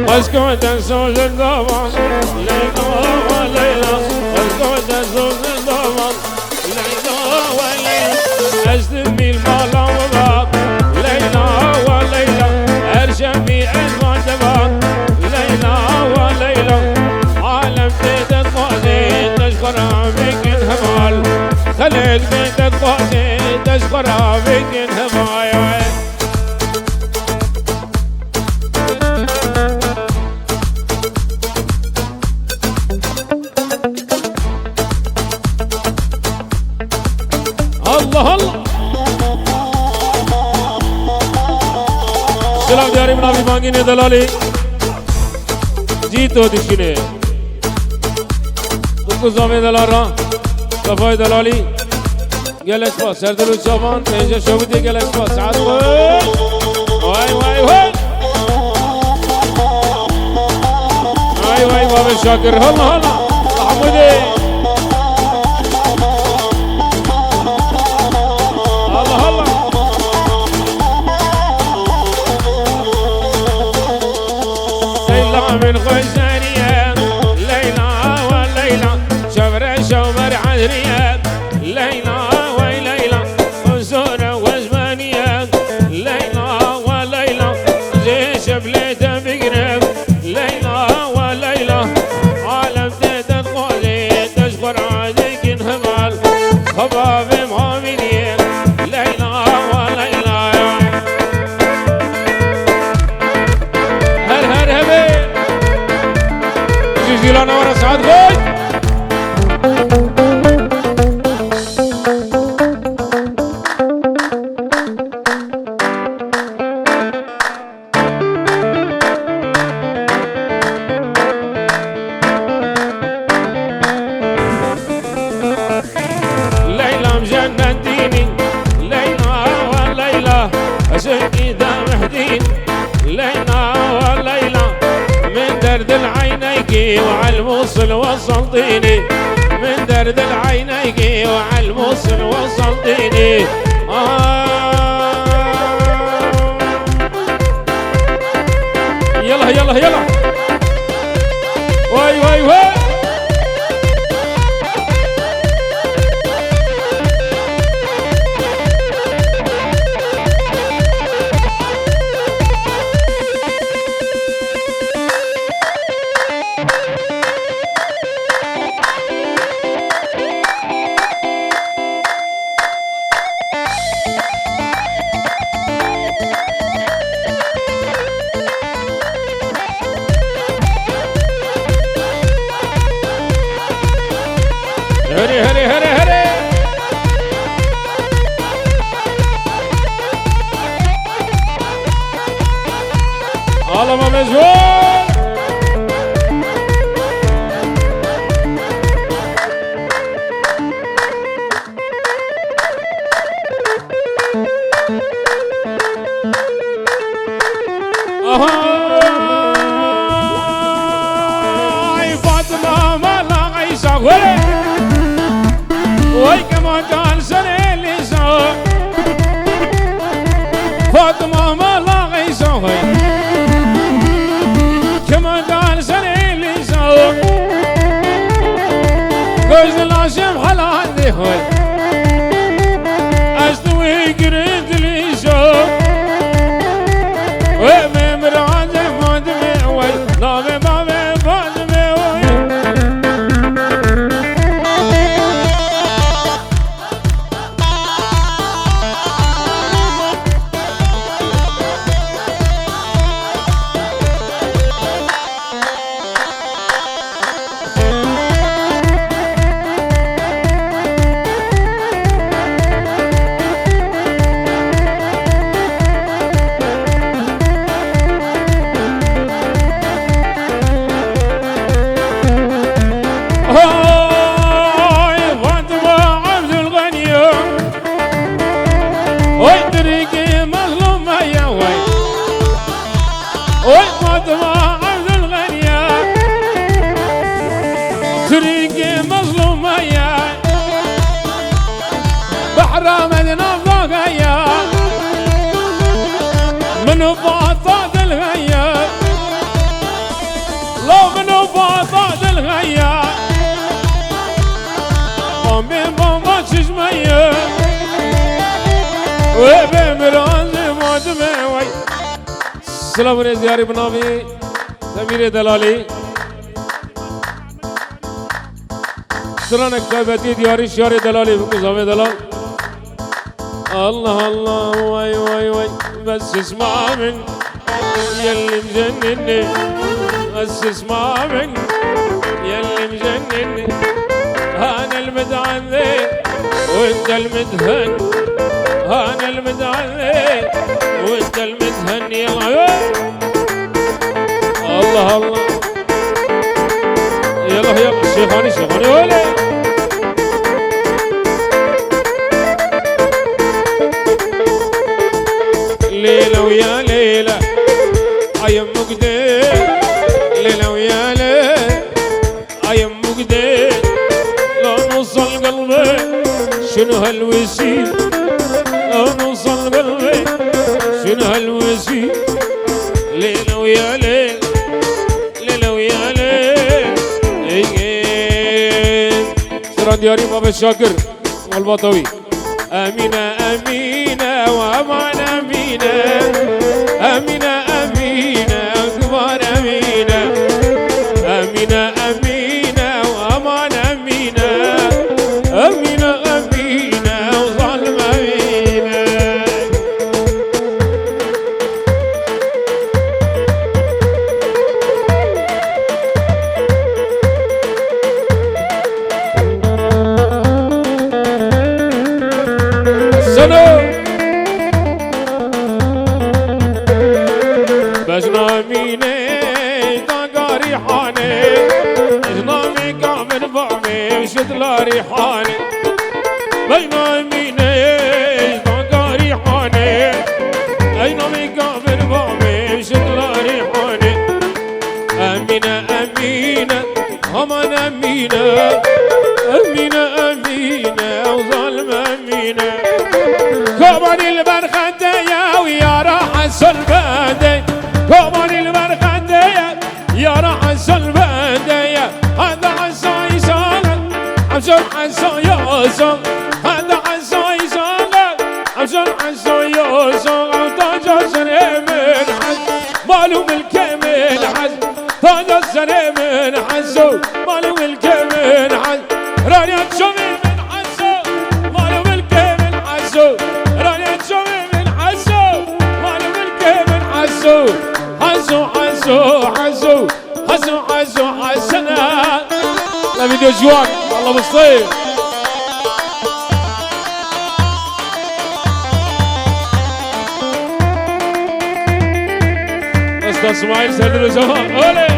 اسكت زوج الضمان ليلى وليلى اسكت زوج الضمان ليلى وليلى اجتمي الملاوضات ليلى وليلى ارجمي المعتبات ليلى وليلى عالم تيت الطعزي تشكرها بك انهمال خليك تيت الطعزي تشكرها بك انهمال الله الله سلام جاري منافي مانگينه دلالي جيتو دشينه تركو زامي دلارا صفاي دلالي گلش با سردلو شابان تيجا شوبتي گلش با سعد واي واي واي واي واي بابا شاكر هلا هلا محمودي من غزانية ليلى وليلى شمر عذرية ليلى وليلى وزورة وزمانية ليلى وليلى زي شبلة بقرب ليلى وليلى عالم تيت القولي تشكر عادك انهمال خباب مهامينية ليلى وليلى هر هر هبي جيلانا ورا سعد غوي ليلى مجننتيني ليلى وليلى اشقي دم حدين ليلى وليلى من درد العينيكي وعلى الموصل وصلتيني من درد العينيكي وعلى الموصل وصلتيني يلا يلا يلا واي واي واي هري هري هري هري الله ما مجهول فاطمة ما لا عيسى وي كما كان سنة لسا فاطمة ما لا غيسا كما كان سنة لسا قوز العشم حلال دي خوي أستوي قريت لسا وممر عزم فاطمة وي نامي مامي فاطمة وي وبمران مودمه وي سلام ريز ياري بنامي سمير دلالي سرانك كابتي دياري شاري دلالي بكزامي دلال الله الله واي واي واي بس اسمع من يلي مجنني بس اسمع من يلي مجنني انا المدعني وانت المدهن انا المدعني وانت المدهن يلا الله الله يلا يلا شيخاني شيخاني ولا ليلة ويا ليلة عيم مقدير ليلة ويا ليلة عيم مقدير لو نوصل قلبي شنو هالوسيل لو نوصل قلبي شنو هالوسيل ليلة ويا ليلة ليلة ويا ليلة سران دياري بابا الشاكر والبطوي أمينة أمينة وأمان أمينة أمينة أمينة كبار أمينة أمينة أمينة وأمان أمينة أمينة أمينة وظلم أمينة بجناميني طاقة ريحاني بجنامي كامل بعمي وشدلا ريحاني بجناميني طاقة ريحاني بجنامي كامل بعمي وشدلا ريحاني أمينة أمينة همان أمينة أمينة أمينة وظلم أمينة كمان البرخدية ويا راح السلبادي كمان البرخدية يا راح السلبادية هذا عصاي سالك عشان عصاي يوصل هذا عصاي سالك عشان عصاي يوصل تاج السنة من حز مالو بالكامل حز تاج السنة من حزو مالو بالكامل حز راني تشوفي من حزو مالو بالكامل حزو راني تشوفي من حزو مالو بالكامل حزو حزو حزو حزو حزو حزو حسنا لا فيديو جوان والله بالصيف استاذ اسماعيل سيد الزمان اولي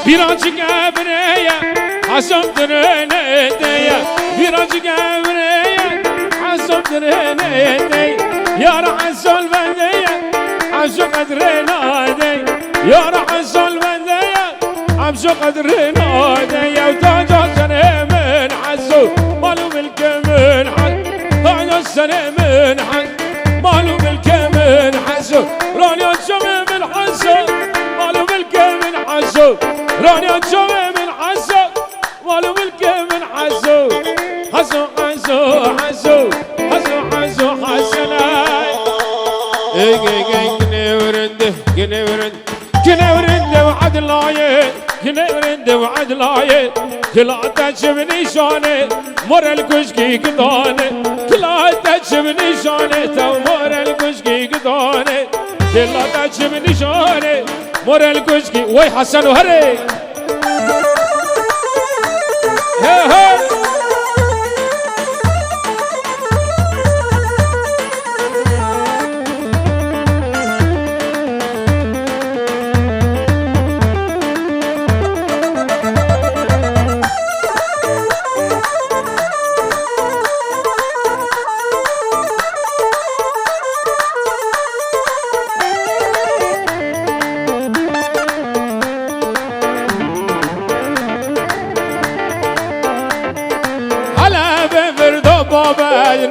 Birazcık evreye hasımdır enedeye Birazcık evreye hasımdır enedeye Yar hasol bendeye Hamşu kadrina edey Yar hasol bendeye Hamşu kadrina edey Yevtaca sene min hasu Malu bilke min hasu Taca sene min hasu Malu bilke min hasu Rani şomi min hasu Malu bilke min hasu راني أتشوي من حسو والو ملكي من حسو حسو حسو حسو حسو حسو حسناي كنورند وعد لايه كنورند وعد لايه كلا تشبني شانه مر الكشكي قدانه كلا تشبني شانه تو مر الكشكي قدانه كلا تشبني شانه مر الكشكي وي حسن وهري هي هي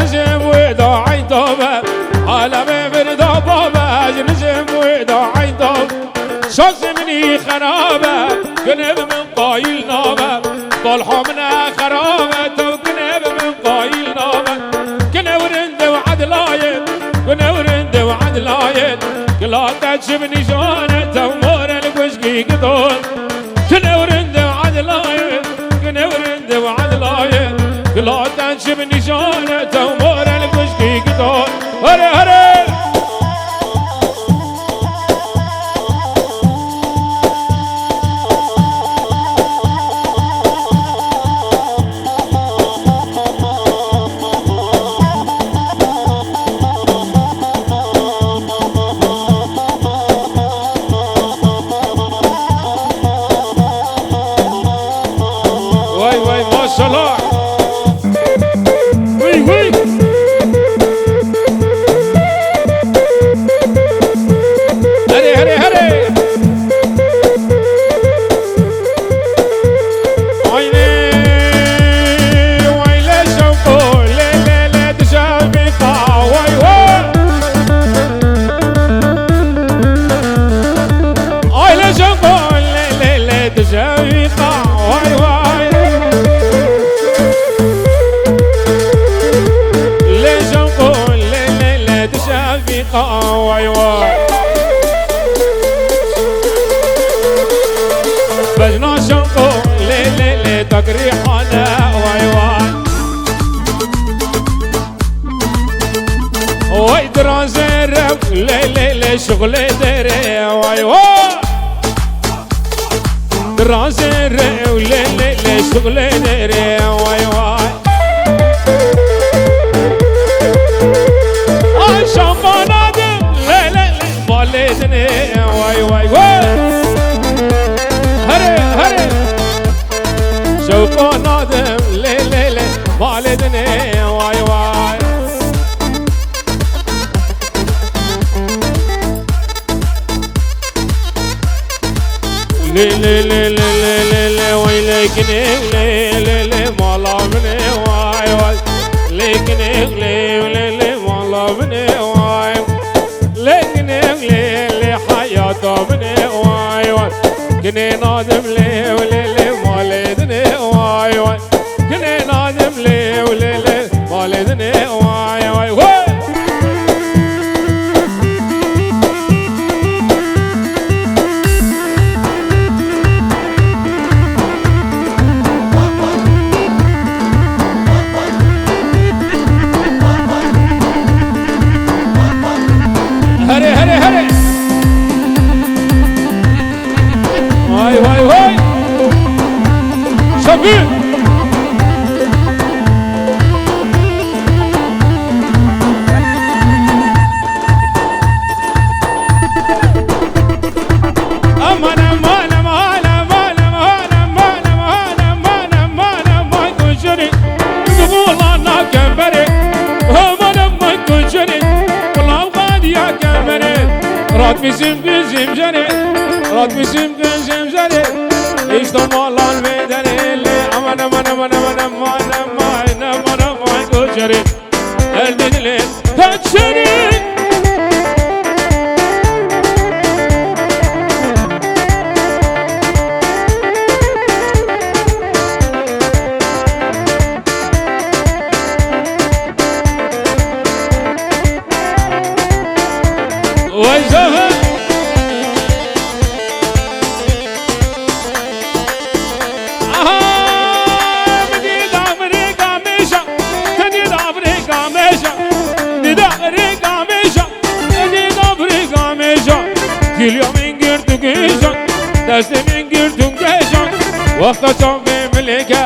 نجم وداعي توبة على بفرد بابا تاج نجم وإذا عيدهم شخص مني خرابة قنب من قايل نابة طلحوا منا خرابة وقنب من قايل نابة كنا ورند وعدلاية كنا ورند وعدلاية كلا تجبني جانة تمور الوشقي قدول كنا ورند وعدلاية كنا ورند وعدلاية كلا تجبني جانة تمور الوشقي قدول هري هري بجنا شنقو ليلي تقريحنا واي واي واي دراسة رب ليلي شغل دري واي واي دراسة رب ليلي شغل دري واي واي شنقو نادم ليلي بالدني واي واي واي شوقو نادم ليلي والدني واي واي ليلي ويلكني ليلي مالا مني واي واي ليكني ليلي مالا مني واي ليكني ليلي حياته مني واي واي كني نادم ليلي والدني واي واي كني نادم ليلي والدني واي واي واي هري هري هري واي واي واي شبيب رات بيسم بيسم جري رات بيسم بيسم جري إيش تمالان بدني اللي أمانة مانة مانة مانة مانة مانة مانة مانة جري الدنيا تجري وجهه كل يوم انقرت وقيشان دست من قرت وقيشان وقت في ملكة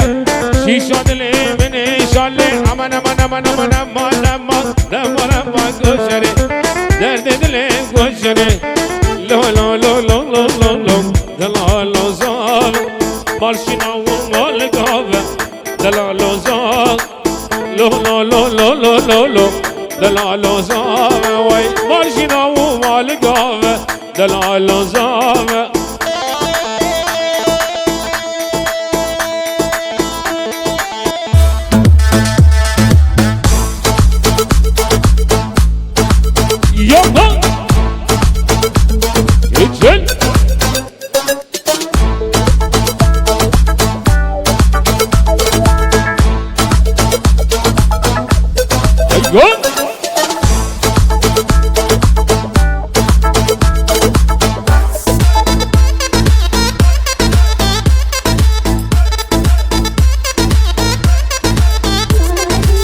شيشان اللي من ايشان لي امان امان امان امان امان امان امان امان قشري درد دلي قشري لو لو لو لو لو لو لو دلالو زال مالشينا ومالقابة دلالو زال لو لو لو لو لو لو لو دلالو زال وي مالشينا ومالقابة دلالو زال قول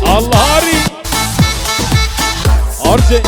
الله هاري أرجع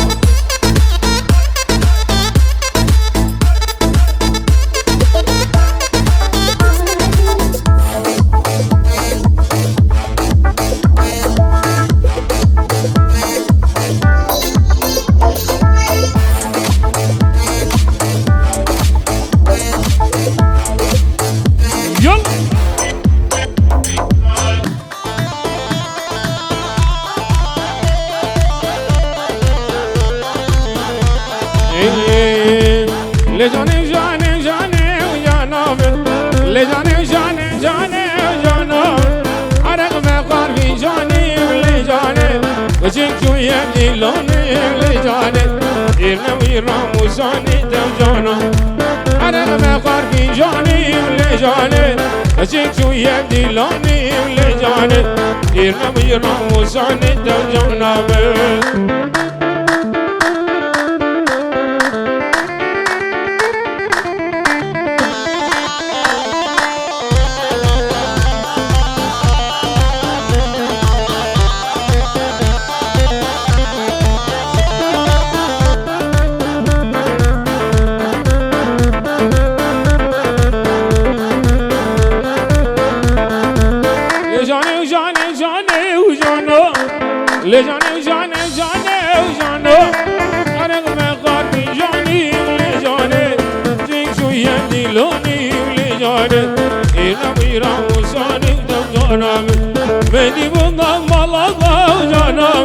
لجاني جاني جاني وجانا لجاني جاني جاني وجانا عرق ما قال في جاني ولجاني وجيك ويدي لوني ولجاني إرنا ويرام وزاني توجانا عرق ما قال في جاني ولجاني وجيك ويدي لوني ولجاني إرنا ويرام وزاني توجانا لجاني جاني جاني وجانا عرق ما قال في جاني ولجاني جيك شوية دلوني ولجاني إنا ويرا وساني دمجانا بدي بنا مالا وجانا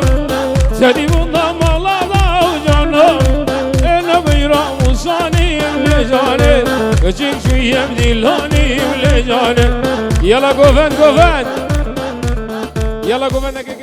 سدي بنا مالا وجانا إنا ويرا وساني ولجاني جيك شوية دلوني ولجاني يلا قوفن قوفن يلا قوفن